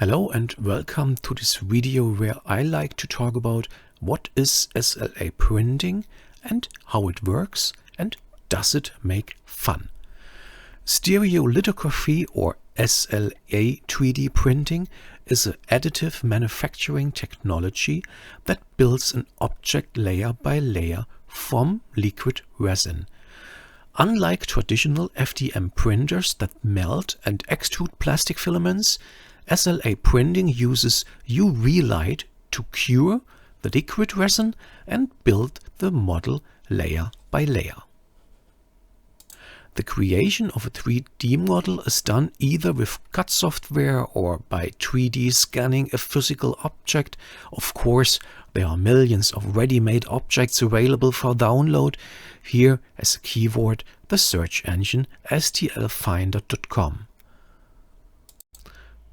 Hello and welcome to this video where I like to talk about what is SLA printing and how it works and does it make fun. Stereolithography or SLA 3D printing is an additive manufacturing technology that builds an object layer by layer from liquid resin. Unlike traditional FDM printers that melt and extrude plastic filaments, SLA printing uses UV light to cure the liquid resin and build the model layer by layer. The creation of a 3D model is done either with CAD software or by 3D scanning a physical object. Of course, there are millions of ready-made objects available for download. Here, as a keyword, the search engine stlfinder.com.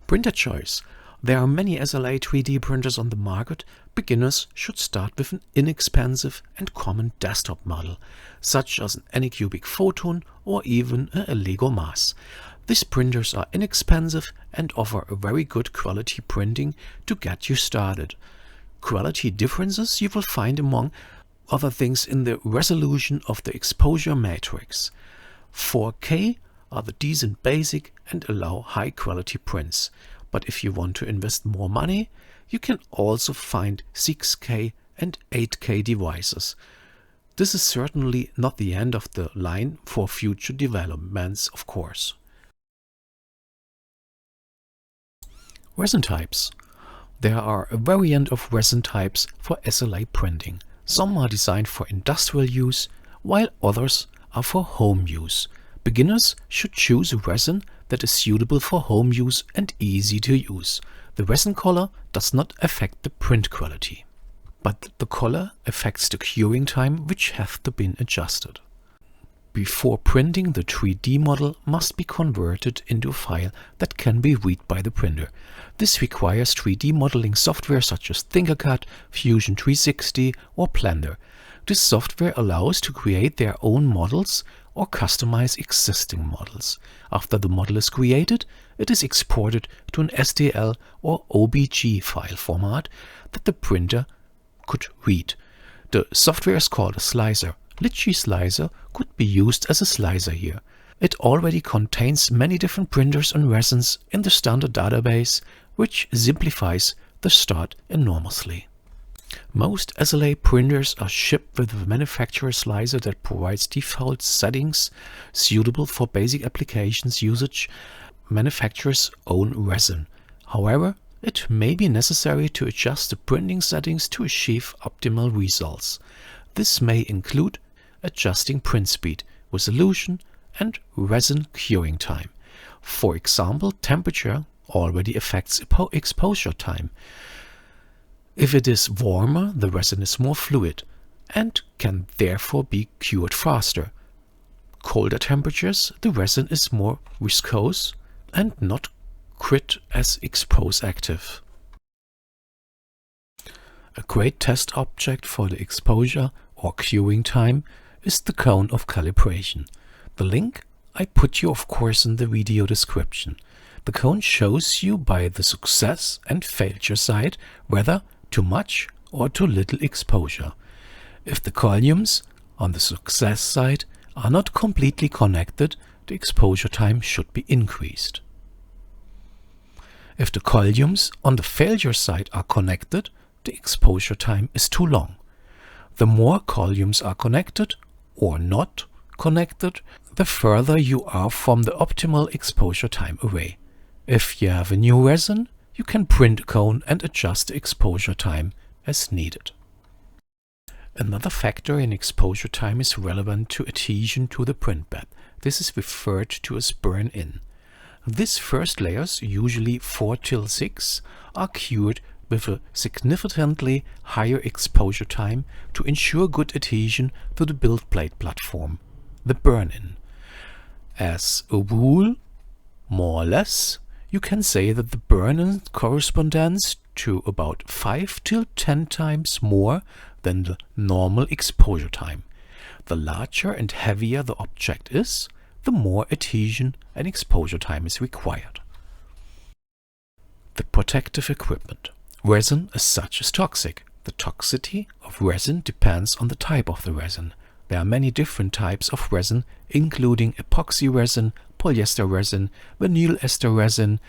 Printer choice. There are many SLA 3D printers on the market. Beginners should start with an inexpensive and common desktop model, such as an Anycubic Photon or even a Lego Mass. These printers are inexpensive and offer a very good quality printing to get you started. Quality differences you will find among other things in the resolution of the exposure matrix. 4K are the decent basic and allow high quality prints. But if you want to invest more money, you can also find 6K and 8K devices. This is certainly not the end of the line for future developments, of course. Resin types. There are a variant of resin types for SLA printing. Some are designed for industrial use, while others are for home use. Beginners should choose a resin that is suitable for home use and easy to use. The resin color does not affect the print quality, but the color affects the curing time, which have to be adjusted. Before printing, the 3D model must be converted into a file that can be read by the printer. This requires 3D modeling software such as Tinkercad, Fusion 360 or Blender. This software allows to create their own models or customize existing models. After the model is created, it is exported to an STL or OBJ file format that the printer could read. The software is called a slicer. Litchi Slicer could be used as a slicer here. It already contains many different printers and resins in the standard database, which simplifies the start enormously. Most SLA printers are shipped with a manufacturer slicer that provides default settings suitable for basic applications usage, manufacturer's own resin. However, it may be necessary to adjust the printing settings to achieve optimal results. This may include adjusting print speed, resolution, and resin curing time. For example, temperature already affects exposure time. If it is warmer, the resin is more fluid and can therefore be cured faster. Colder temperatures, the resin is more viscose and not quite as expose active. A great test object for the exposure or curing time is the cone of calibration. The link I put you of course in the video description. The cone shows you by the success and failure side whether too much or too little exposure. If the columns on the success side are not completely connected, the exposure time should be increased. If the columns on the failure side are connected, the exposure time is too long. The more columns are connected or not connected, the further you are from the optimal exposure time away. If you have a new resin, you can print a cone and adjust the exposure time as needed. Another factor in exposure time is relevant to adhesion to the print bed. This is referred to as burn-in. These first layers, usually 4 till 6, are cured with a significantly higher exposure time to ensure good adhesion to the build plate platform, the burn-in. As a rule, more or less, you can say that the burn-in corresponds to about 5 till 10 times more than the normal exposure time. The larger and heavier the object is, the more adhesion and exposure time is required. The protective equipment. Resin as such is toxic. The toxicity of resin depends on the type of the resin. There are many different types of resin, including epoxy resin, polyester resin, vinyl ester resin,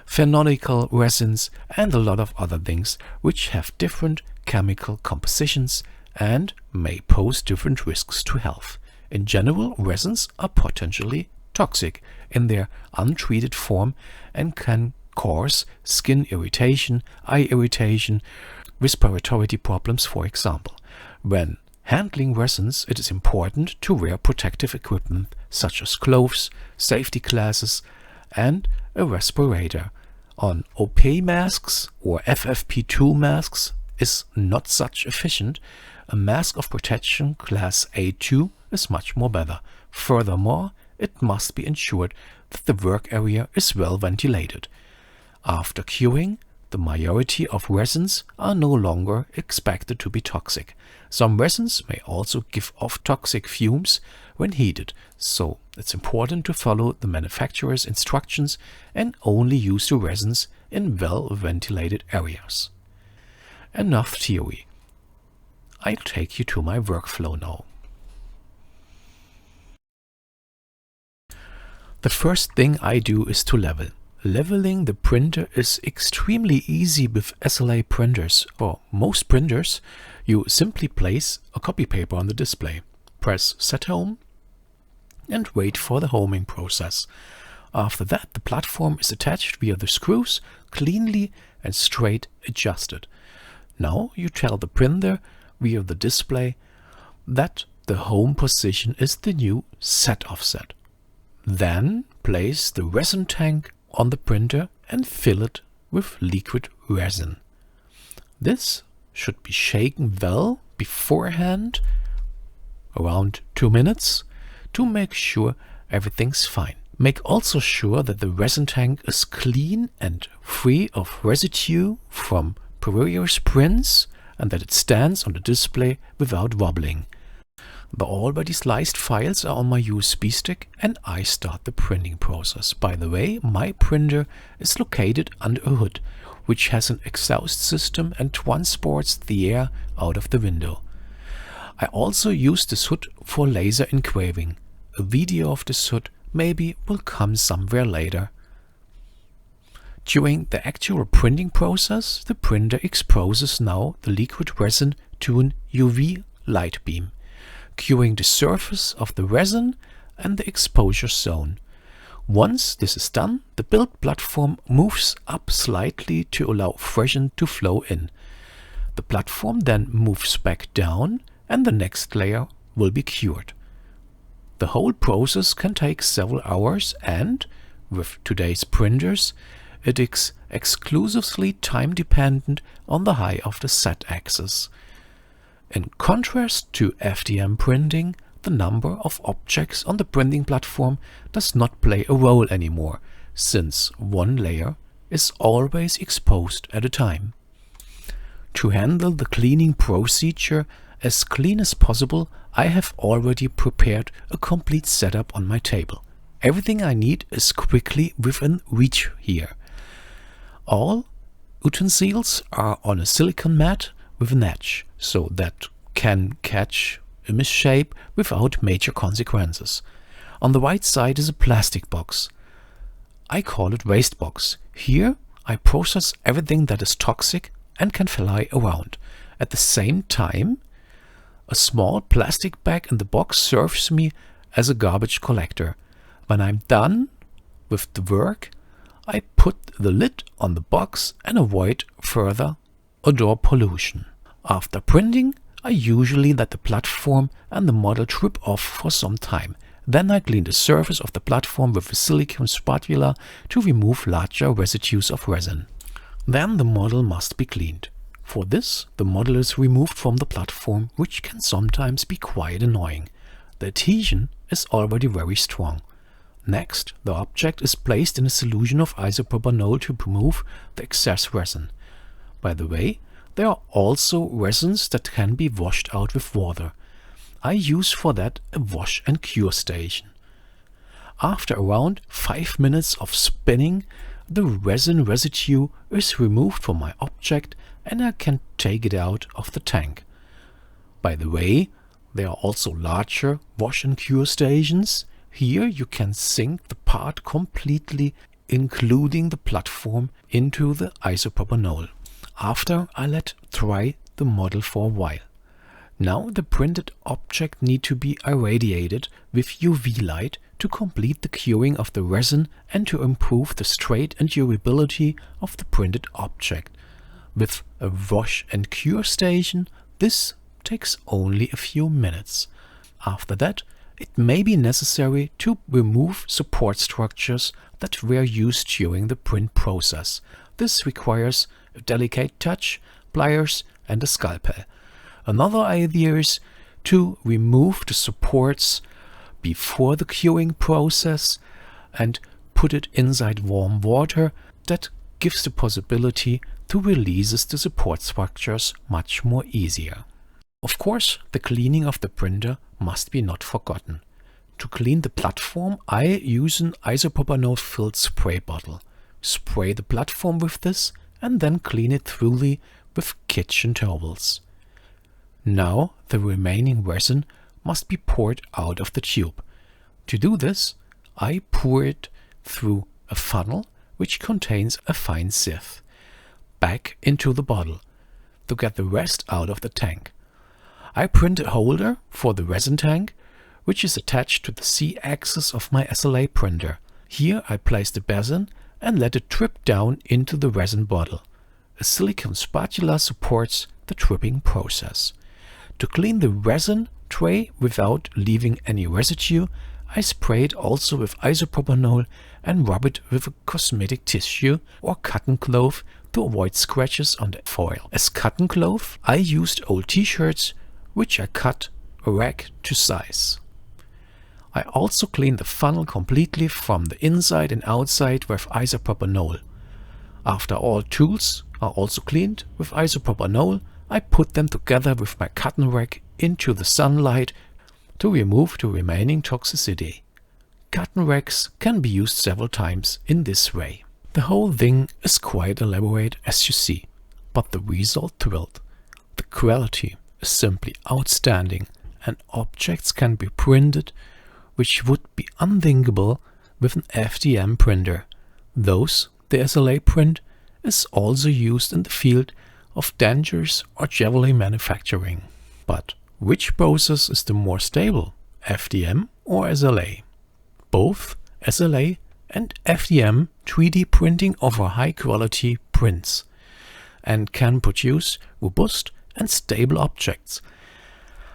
phenolical resins, and a lot of other things which have different chemical compositions and may pose different risks to health. In general, resins are potentially toxic in their untreated form and can cause skin irritation, eye irritation, respiratory problems, for example. When handling resins, it is important to wear protective equipment such as gloves, safety glasses, and a respirator. On OP masks or FFP2 masks is not such efficient. A mask of protection class A2 is much more better. Furthermore, it must be ensured that the work area is well ventilated. After curing, the majority of resins are no longer expected to be toxic. Some resins may also give off toxic fumes when heated, so it's important to follow the manufacturer's instructions and only use the resins in well-ventilated areas. Enough theory. I'll take you to my workflow now. The first thing I do is to level. Leveling the printer is extremely easy with SLA printers. For most printers, you simply place a copy paper on the display, press Set Home, and wait for the homing process. After that, the platform is attached via the screws, cleanly and straight adjusted. Now you tell the printer via the display that the home position is the new set offset. Then place the resin tank on the printer and fill it with liquid resin. This should be shaken well beforehand, around 2 minutes, to make sure everything's fine. Make also sure that the resin tank is clean and free of residue from previous prints and that it stands on the display without wobbling. The already sliced files are on my USB stick and I start the printing process. By the way, my printer is located under a hood, which has an exhaust system and transports the air out of the window. I also use this hood for laser engraving. A video of this hood maybe will come somewhere later. During the actual printing process, the printer exposes now the liquid resin to an UV light beam, curing the surface of the resin and the exposure zone. Once this is done, the build platform moves up slightly to allow resin to flow in. The platform then moves back down and the next layer will be cured. The whole process can take several hours and, with today's printers, it is exclusively time dependent on the height of the Z axis. In contrast to FDM printing, the number of objects on the printing platform does not play a role anymore, since one layer is always exposed at a time. To handle the cleaning procedure as clean as possible, I have already prepared a complete setup on my table. Everything I need is quickly within reach here. All utensils are on a silicone mat with an edge, so that can catch a misshape without major consequences. On the right side is a plastic box. I call it waste box. Here I process everything that is toxic and can fly around. At the same time, a small plastic bag in the box serves me as a garbage collector. When I'm done with the work, I put the lid on the box and avoid further odor pollution. After printing, I usually let the platform and the model drip off for some time. Then I clean the surface of the platform with a silicone spatula to remove larger residues of resin. Then the model must be cleaned. For this, the model is removed from the platform, which can sometimes be quite annoying. The adhesion is already very strong. Next, the object is placed in a solution of isopropanol to remove the excess resin. By the way, there are also resins that can be washed out with water. I use for that a wash and cure station. After around 5 minutes of spinning, the resin residue is removed from my object and I can take it out of the tank. By the way, there are also larger wash and cure stations. Here you can sink the part completely, including the platform, into the isopropanol. After I let dry the model for a while. Now the printed object needs to be irradiated with UV light to complete the curing of the resin and to improve the strength and durability of the printed object. With a wash and cure station, this takes only a few minutes. After that, it may be necessary to remove support structures that were used during the print process. This requires a delicate touch, pliers and a scalpel. Another idea is to remove the supports before the curing process and put it inside warm water. That gives the possibility to release the support structures much more easier. Of course, the cleaning of the printer must be not forgotten. To clean the platform, I use an isopropanol filled spray bottle. Spray the platform with this and then clean it thoroughly with kitchen towels. Now the remaining resin must be poured out of the tube. To do this, I pour it through a funnel which contains a fine sieve back into the bottle to get the rest out of the tank. I print a holder for the resin tank, which is attached to the Z-axis of my SLA printer. Here I place the basin and let it drip down into the resin bottle. A silicone spatula supports the dripping process. To clean the resin tray without leaving any residue, I spray it also with isopropanol and rub it with a cosmetic tissue or cotton cloth to avoid scratches on the foil. As cotton cloth, I used old t-shirts which I cut a rag to size. I also clean the funnel completely from the inside and outside with isopropanol. After all tools are also cleaned with isopropanol, I put them together with my cotton rag into the sunlight to remove the remaining toxicity. Cotton rags can be used several times in this way. The whole thing is quite elaborate as you see, but the result thrilled. The quality is simply outstanding and objects can be printed which would be unthinkable with an FDM printer. Thus, the SLA print is also used in the field of dentures or jewelry manufacturing. But which process is the more stable, FDM or SLA? Both SLA and FDM 3D printing offer high quality prints and can produce robust and stable objects.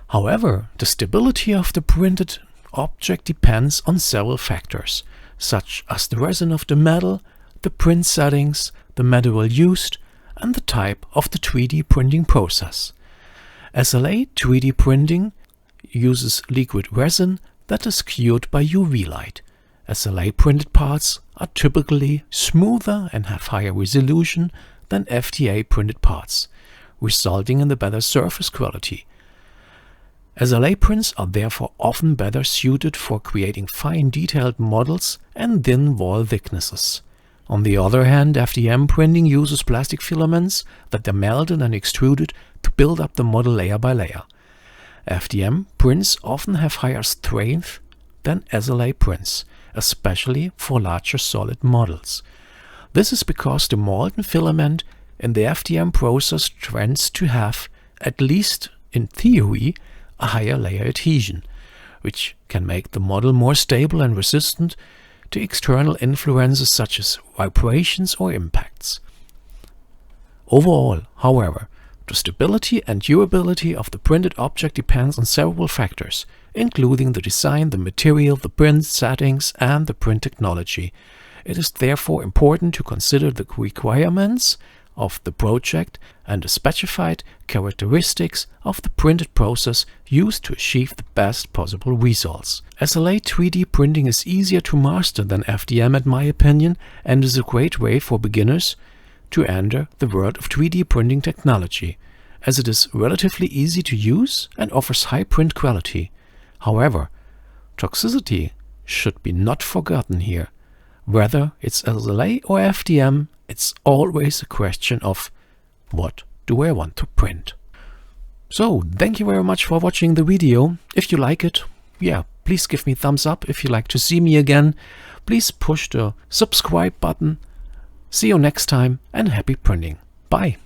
However, the stability of the printed object depends on several factors, such as the resin of the metal, the print settings, the material used, and the type of the 3D printing process. SLA 3D printing uses liquid resin that is cured by UV light. SLA printed parts are typically smoother and have higher resolution than FDA printed parts, resulting in a better surface quality. SLA prints are therefore often better suited for creating fine detailed models and thin wall thicknesses. On the other hand, FDM printing uses plastic filaments that are melted and extruded to build up the model layer by layer. FDM prints often have higher strength than SLA prints, especially for larger solid models. This is because the molten filament in the FDM process tends to have, at least in theory, a higher layer adhesion, which can make the model more stable and resistant to external influences such as vibrations or impacts. Overall, however, the stability and durability of the printed object depends on several factors, including the design, the material, the print settings, and the print technology. It is therefore important to consider the requirements of the project and the specified characteristics of the printed process used to achieve the best possible results. SLA 3D printing is easier to master than FDM in my opinion, and is a great way for beginners to enter the world of 3D printing technology, as it is relatively easy to use and offers high print quality. However, toxicity should be not forgotten here. Whether it's SLA or FDM, it's always a question of what do I want to print. So, thank you very much for watching the video. If you like it, yeah, please give me a thumbs up. If you like to see me again, please push the subscribe button. See you next time and happy printing. Bye.